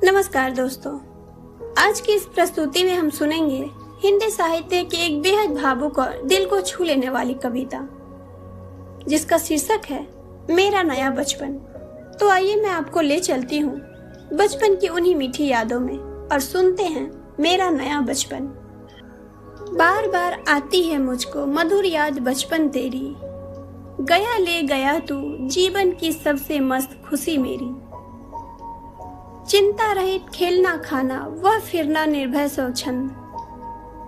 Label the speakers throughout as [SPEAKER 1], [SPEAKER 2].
[SPEAKER 1] नमस्कार दोस्तों, आज की इस प्रस्तुति में हम सुनेंगे हिंदी साहित्य की एक बेहद भावुक और दिल को छू लेने वाली कविता, जिसका शीर्षक है मेरा नया बचपन। तो आइए मैं आपको ले चलती हूँ बचपन की उन्हीं मीठी यादों में और सुनते हैं मेरा नया बचपन। बार बार आती है मुझको मधुर याद बचपन तेरी, गया ले गया तू जीवन की सबसे मस्त खुशी मेरी। चिंता रहित खेलना खाना वह फिरना निर्भय स्वच्छंद,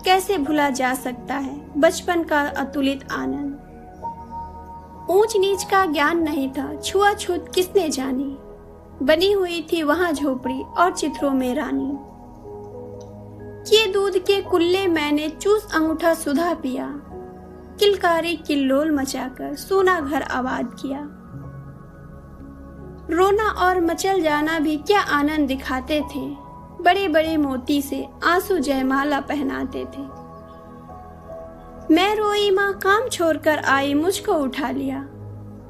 [SPEAKER 1] कैसे भुला जा सकता है बचपन का अतुलित आनंद। ऊंच नीच का ज्ञान नहीं था, छुआछूत किसने जानी, बनी हुई थी वहां झोपड़ी और चित्रों में रानी। किए दूध के कुल्ले मैंने चूस अंगूठा सुधा पिया, किलकारी किल्लोल मचाकर सोना घर आबाद किया। रोना और मचल जाना भी क्या आनंद दिखाते थे, बड़े बड़े मोती से आंसू जयमाला पहनाते थे। मैं रोई माँ काम छोड़कर आई मुझको उठा लिया,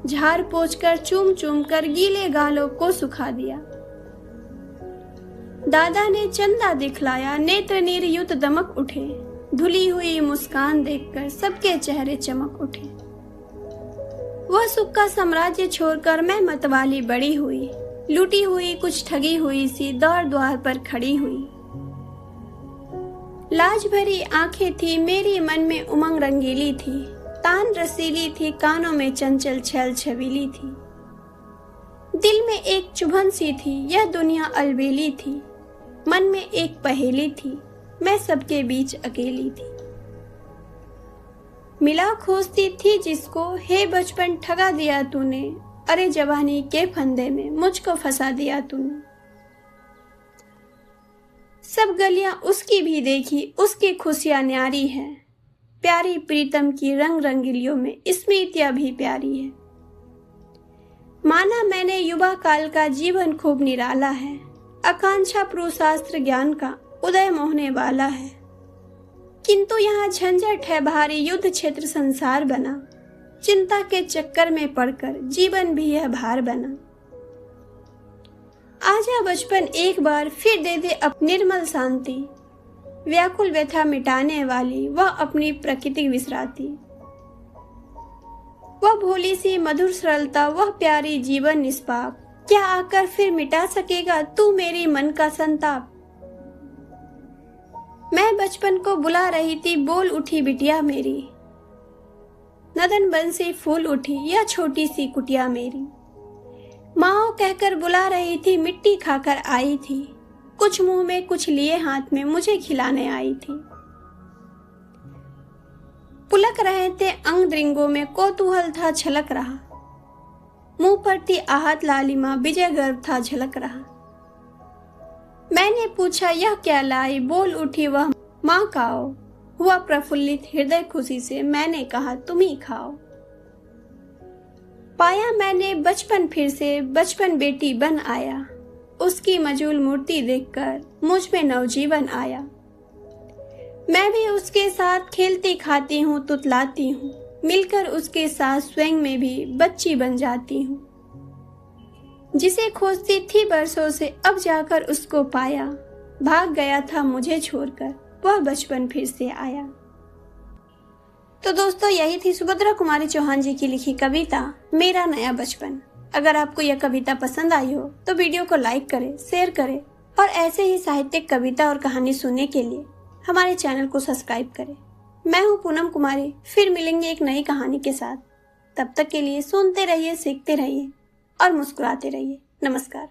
[SPEAKER 1] झाड़ पोंछ कर चूम चूम कर गीले गालों को सुखा दिया। दादा ने चंदा दिखलाया नेत्र निर्युत दमक उठे, धुली हुई मुस्कान देखकर सबके चेहरे चमक उठे। वह सुख का साम्राज्य छोड़कर मैं मतवाली बड़ी हुई, लूटी हुई कुछ ठगी हुई सी दौर द्वार पर खड़ी हुई। लाज भरी आंखें थी मेरी मन में उमंग रंगीली थी, तान रसीली थी कानों में चंचल छल छबीली थी। दिल में एक चुभन सी थी यह दुनिया अलबेली थी, मन में एक पहेली थी मैं सबके बीच अकेली थी। मिला खोजती थी जिसको हे बचपन ठगा दिया तूने, अरे जवानी के फंदे में मुझको फंसा दिया तूने। सब गलियां उसकी भी देखी उसकी खुशियां न्यारी है, प्यारी प्रीतम की रंग रंगीलियों में स्मृतियां भी प्यारी है। माना मैंने युवा काल का जीवन खूब निराला है, आकांक्षा पुरुषास्त्र ज्ञान का उदय मोहने वाला है। किंतु यहाँ झंझट है भारी युद्ध क्षेत्र संसार बना, चिंता के चक्कर में पड़कर जीवन भी यह भार बना। आजा बचपन एक बार फिर दे दे अपनी निर्मल शांति, व्याकुल व्यथा मिटाने वाली वह अपनी प्रकृति विसराती। वह भोली सी मधुर सरलता वह प्यारी जीवन निष्पाप, क्या आकर फिर मिटा सकेगा तू मेरी मन का संताप। मैं बचपन को बुला रही थी बोल उठी बिटिया मेरी, नदन बन से फूल उठी यह छोटी सी कुटिया मेरी। माँ कहकर बुला रही थी मिट्टी खाकर आई थी, कुछ मुंह में कुछ लिए हाथ में मुझे खिलाने आई थी। पुलक रहे थे अंग द्रिंगों में कौतूहल था छलक रहा, मुंह पर थी आहत लालिमा विजय गर्व था झलक रहा। मैंने पूछा यह क्या लाई, बोल उठी वह माँ खाओ, हुआ प्रफुल्लित हृदय खुशी से मैंने कहा तुम ही खाओ। पाया मैंने बचपन फिर से बचपन बेटी बन आया, उसकी मजूल मूर्ति देखकर मुझ में नवजीवन आया। मैं भी उसके साथ खेलती खाती हूँ तुतलाती हूँ, मिलकर उसके साथ स्वयं में भी बच्ची बन जाती हूँ। जिसे खोजती थी बरसों से अब जाकर उसको पाया, भाग गया था मुझे छोड़कर वह बचपन फिर से आया। तो दोस्तों यही थी सुभद्रा कुमारी चौहान जी की लिखी कविता मेरा नया बचपन। अगर आपको यह कविता पसंद आई हो तो वीडियो को लाइक करें, शेयर करें और ऐसे ही साहित्यिक कविता और कहानी सुनने के लिए हमारे चैनल को सब्सक्राइब करें। मैं हूँ पूनम कुमारी, फिर मिलेंगे एक नई कहानी के साथ। तब तक के लिए सुनते रहिए, सीखते रहिए और मुस्कुराते रहिए। नमस्कार।